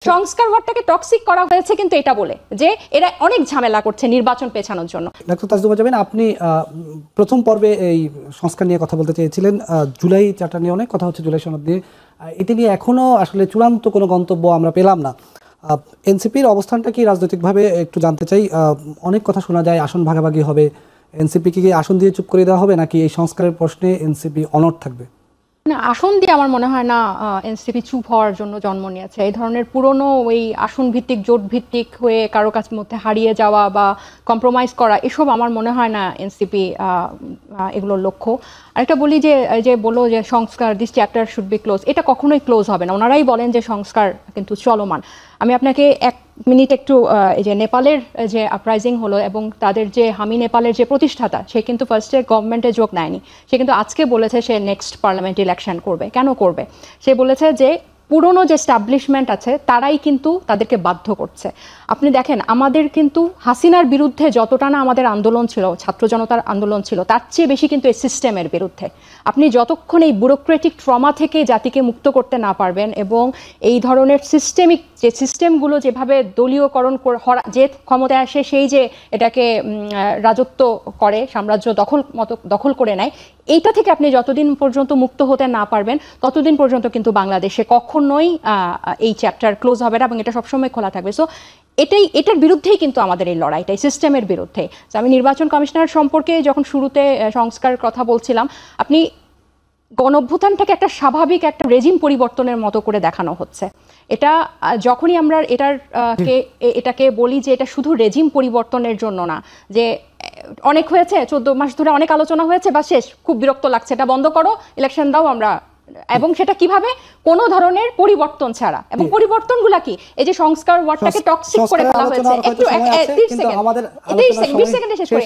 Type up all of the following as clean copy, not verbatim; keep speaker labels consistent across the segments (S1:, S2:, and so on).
S1: সংস্কার ওয়ার্ডটাকে টক্সিক করা হয়েছে কিন্তু এটা বলে যে এরা অনেক ঝামেলা করছে নির্বাচন পেছানোর জন্য।
S2: ডাক্তার তাজদুমা জামিন, আপনি প্রথম পর্বে এই সংস্কার নিয়ে কথা বলতে চেয়েছিলেন, জুলাই চার্টার নিয়ে অনেক কথা হচ্ছে, জুলাই সনদ নিয়ে, এটি নিয়ে এখনো আসলে চূড়ান্ত কোনো গন্তব্য আমরা পেলাম না। এনসিপির অবস্থানটা কি রাজনৈতিকভাবে একটু জানতে চাই। অনেক কথা শোনা যায় আসন ভাগাভাগি হবে, এনসিপি কি আসন দিয়ে চুপ করে দেওয়া হবে নাকি এই সংস্কারের প্রশ্নে এনসিপি অনড় থাকবে?
S1: না, আসন দিয়ে আমার মনে হয় না এনসিপি চুপ হওয়ার জন্য জন্ম নিয়েছে। এই ধরনের পুরনো ওই আসন ভিত্তিক জোট ভিত্তিক হয়ে কারো কাছ মধ্যে হারিয়ে যাওয়া বা কম্প্রোমাইজ করা, এসব আমার মনে হয় না এনসিপি এগুলোর লক্ষ্য। আরেকটা বলি যে বললো যে সংস্কার this chapter should be close, এটা কখনোই ক্লোজ হবে না। ওনারাই বলেন যে সংস্কার কিন্তু চলমান। আমি আপনাকে এক মিনিট একটু এই যে নেপালের যে আপরাইজিং হলো এবং তাদের যে হামি নেপালের যে প্রতিষ্ঠাতা, সে কিন্তু ফার্স্টে গভর্নমেন্টে যোগ নেয়নি। সে কিন্তু আজকে বলেছে সে নেক্সট পার্লামেন্ট ইলেকশন করবে। কেন করবে? সে বলেছে যে পুরনো যে স্টাবলিশমেন্ট আছে তারাই কিন্তু তাদেরকে বাধ্য করছে। আপনি দেখেন, আমাদের কিন্তু হাসিনার বিরুদ্ধে যতটা না আমাদের আন্দোলন ছিল, ছাত্র জনতার আন্দোলন ছিল, তার চেয়ে বেশি কিন্তু এই সিস্টেমের বিরুদ্ধে। আপনি যতক্ষণ এই ব্যুরোক্রেটিক ট্রমা থেকে জাতিকে মুক্ত করতে না পারবেন এবং এই ধরনের সিস্টেমিক যে সিস্টেমগুলো যেভাবে দলীয়করণ যে ক্ষমতায় আসে সেই যে এটাকে রাজত্ব করে, সাম্রাজ্য দখল করে নেয়, এইটা থেকে আপনি যতদিন পর্যন্ত মুক্ত হতে না পারবেন ততদিন পর্যন্ত কিন্তু বাংলাদেশে কখনোই এই চ্যাপ্টার ক্লোজ হবে না এবং এটা সবসময় খোলা থাকবে। সো এটার বিরুদ্ধেই কিন্তু আমাদের এই লড়াইটা, এই সিস্টেমের বিরুদ্ধে। আমি নির্বাচন কমিশনার সম্পর্কে যখন শুরুতে সংস্কার কথা বলছিলাম, আপনি গণঅভ্যুত্থানটাকে একটা স্বাভাবিক একটা রেজিম পরিবর্তনের মতো করে দেখানো হচ্ছে। এটা যখনই আমরা এটাকে বলি যে এটা শুধু রেজিম পরিবর্তনের জন্য না, যে অনেক হয়েছে 14 মাস ধরে অনেক আলোচনা হয়েছে বা শেষ, খুব বিরক্ত লাগছে, এটা বন্ধ করো, ইলেকশন দাও আমরা, এবং সেটা কিভাবে কোনো ধরনের পরিবর্তন ছাড়া। এবং পরিবর্তনগুলা কি? এই যে সংস্কার ওয়ার্ডটাকে টক্সিক করে ফেলা হয়েছে, একটু 20 সেকেন্ডে শেষ করি।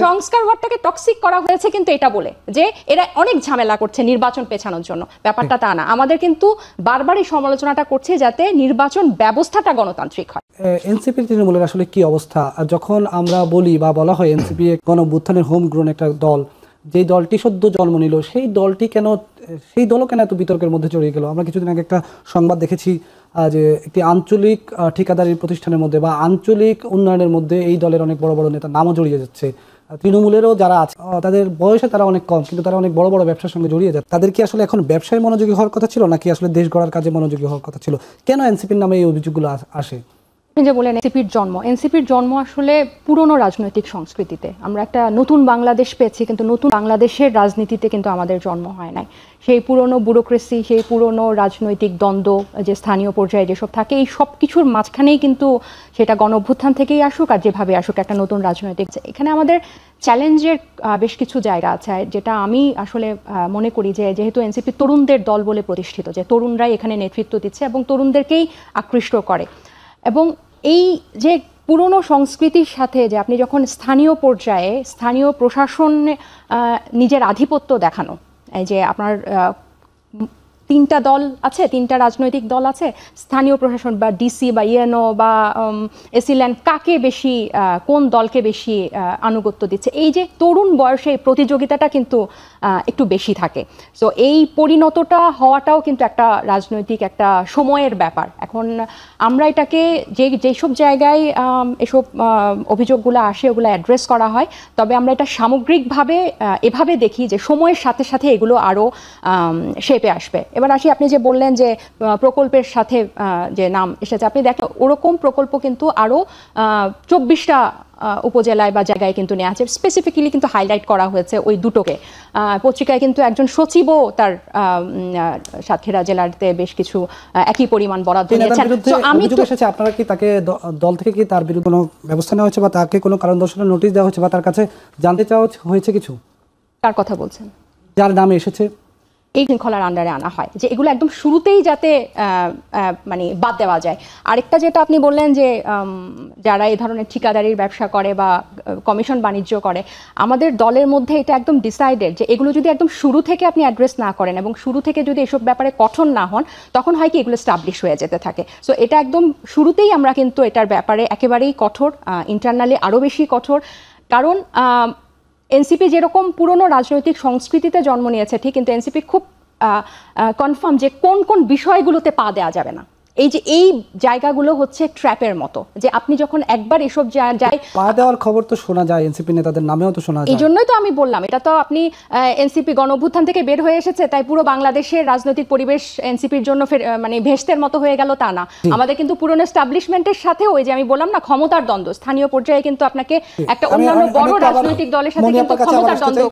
S1: সংস্কার ওয়ার্ডটাকে টক্সিক করা হয়েছে কিন্তু এটা বলে যে এরা অনেক ঝামেলা করছে নির্বাচন পেছানোর জন্য। ব্যাপারটা তা না। আমাদের কিন্তু বারবার এই সমালোচনাটা করছে যাতে নির্বাচন ব্যবস্থাটা গণতান্ত্রিক হয়।
S2: এনসিপি তৃণমূলের আসলে কি অবস্থা? যখন আমরা বলি বা বলা হয় এনসিপি গণঅভ্যুত্থানের হোম গ্রোন একটা দল, যেই দলটি সদ্য জন্ম নিল, সেই দলও কেন এত বিতর্কের মধ্যে জড়িয়ে গেল? আমরা কিছুদিন আগে একটা সংবাদ দেখেছি যে একটি আঞ্চলিক ঠিকাদারি প্রতিষ্ঠানের মধ্যে বা আঞ্চলিক উন্নয়নের মধ্যে এই দলের অনেক বড় বড় নেতার নামও জড়িয়ে যাচ্ছে। তৃণমূলেরও যারা আছে তাদের বয়সে তারা অনেক কম, কিন্তু তারা অনেক বড় বড় ব্যবসার সঙ্গে জড়িয়ে যায়। তাদের কি আসলে এখন ব্যবসায় মনোযোগী হওয়ার কথা ছিল নাকি আসলে দেশ গড়ার কাজে মনোযোগী হওয়ার কথা ছিল? কেন এনসিপির নামে এই অভিযোগগুলো আসে?
S1: যে বলেন এনসিপির জন্ম আসলে পুরনো রাজনৈতিক সংস্কৃতিতে। আমরা একটা নতুন বাংলাদেশ পেয়েছি, কিন্তু নতুন বাংলাদেশের রাজনীতিতে কিন্তু আমাদের জন্ম হয় নাই। সেই পুরনো ব্যুরোক্রেসি, সেই পুরনো রাজনৈতিক দ্বন্দ্ব যে স্থানীয় পর্যায়ে যেসব থাকে, এই সব কিছুর মাঝখানেই কিন্তু সেটা গণঅভ্যুত্থান থেকেই আসুক আর যেভাবে আসুক একটা নতুন রাজনৈতিক, এখানে আমাদের চ্যালেঞ্জের বেশ কিছু জায়গা আছে, যেটা আমি আসলে মনে করি যে যেহেতু এনসিপি তরুণদের দল বলে প্রতিষ্ঠিত, যে তরুণরাই এখানে নেতৃত্ব দিচ্ছে এবং তরুণদেরকেই আকৃষ্ট করে, এবং এই যে পুরনো সংস্কৃতির সাথে যে আপনি যখন স্থানীয় পর্যায়ে স্থানীয় প্রশাসনে নিজের আধিপত্য দেখানো, এই যে আপনার 3টা দল আছে, 3টা রাজনৈতিক দল আছে, স্থানীয় প্রশাসন বা ডিসি বা ইএনও বা এসিল্যান্ড কাকে বেশি, কোন দলকে বেশি আনুগত্য দিচ্ছে, এই যে তরুণ বয়সে প্রতিযোগিতাটা কিন্তু একটু বেশি থাকে। সো এই পরিণতটা হওয়াটাও কিন্তু একটা রাজনৈতিক একটা সময়ের ব্যাপার। এখন আমরা এটাকে যেসব জায়গায় এসব অভিযোগগুলো আসে ওগুলো অ্যাড্রেস করা হয়, তবে আমরা এটা সামগ্রিকভাবে এভাবে দেখি যে সময়ের সাথে সাথে এগুলো আরও শেপে আসবে। এবার আসি, আপনি যে বললেন যে প্রকল্পের সাথে যে নাম এসেছে, আপনি দেখেন ওরকম প্রকল্প কিন্তু আরও 24টা উপজেলায় বা জায়গায় কিন্তু নেওয়া আছে। স্পেসিফিক্যালি কিন্তু হাইলাইট করা হয়েছে ওই দুটোকে। পত্রিকায় কিন্তু একজন সচিবও তার সাতক্ষীরা জেলাতে বেশ কিছু একই পরিমাণ বরাদ্দ নিয়েছেন।
S2: আপনারা কি তাকে দল থেকে কি তার বিরুদ্ধে কোনো ব্যবস্থা নেওয়া হয়েছে বা তাকে কোনো কারণ দর্শানোর নোটিশ দেওয়া হয়েছে বা তার কাছে জানতে চাওয়া হয়েছে কিছু?
S1: কার কথা বলছেন?
S2: যার নামে এসেছে
S1: এই শৃঙ্খলার আন্ডারে আনা হয়, যে এগুলো একদম শুরুতেই যাতে মানে বাদ দেওয়া যায়। আরেকটা যেটা আপনি বললেন যে যারা এই ধরনের ঠিকাদারির ব্যবসা করে বা কমিশন বাণিজ্য করে, আমাদের দলের মধ্যে এটা একদম ডিসাইডেড যে এগুলো যদি একদম শুরু থেকে আপনি অ্যাড্রেস না করেন এবং শুরু থেকে যদি এসব ব্যাপারে কঠোর না হন, তখন হয় কি এগুলো স্টাবলিশ হয়ে যেতে থাকে। সো এটা একদম শুরুতেই আমরা কিন্তু এটার ব্যাপারে একেবারেই কঠোর, ইন্টারনালি আরও বেশি কঠোর। কারণ এনসিপি যেরকম পুরনো রাজনৈতিক সংস্কৃতিতে জন্ম নিয়েছে ঠিক, কিন্তু এনসিপি খুব কনফার্ম যে কোন কোন বিষয়গুলোতে পা দেওয়া যাবে না। এই যে এই জায়গাগুলো হচ্ছে ট্র্যাপের মতো, যে আপনি যখন একবার এসব যায়
S2: পা দেওয়ার খবর তো শোনা যায়, এনসিপি নেতাদের নামেও তো শোনা
S1: এই
S2: যায়।
S1: জন্যই তো আমি বললাম, এটা তো আপনি এনসিপি গণ অভ্যুত্থান থেকে বের হয়ে এসেছে তাই পুরো বাংলাদেশের রাজনৈতিক পরিবেশ এনসিপির জন্য মানে ভেস্তের মতো হয়ে গেল তা না। আমাদের কিন্তু পুরনো এস্টাবলিশমেন্টের সাথেও ওই যে আমি বললাম না ক্ষমতার দ্বন্দ্ব, স্থানীয় পর্যায়ে কিন্তু আপনাকে একটা অন্যান্য বড় রাজনৈতিক দলের সাথে কিন্তু ক্ষমতার দ্বন্দ্ব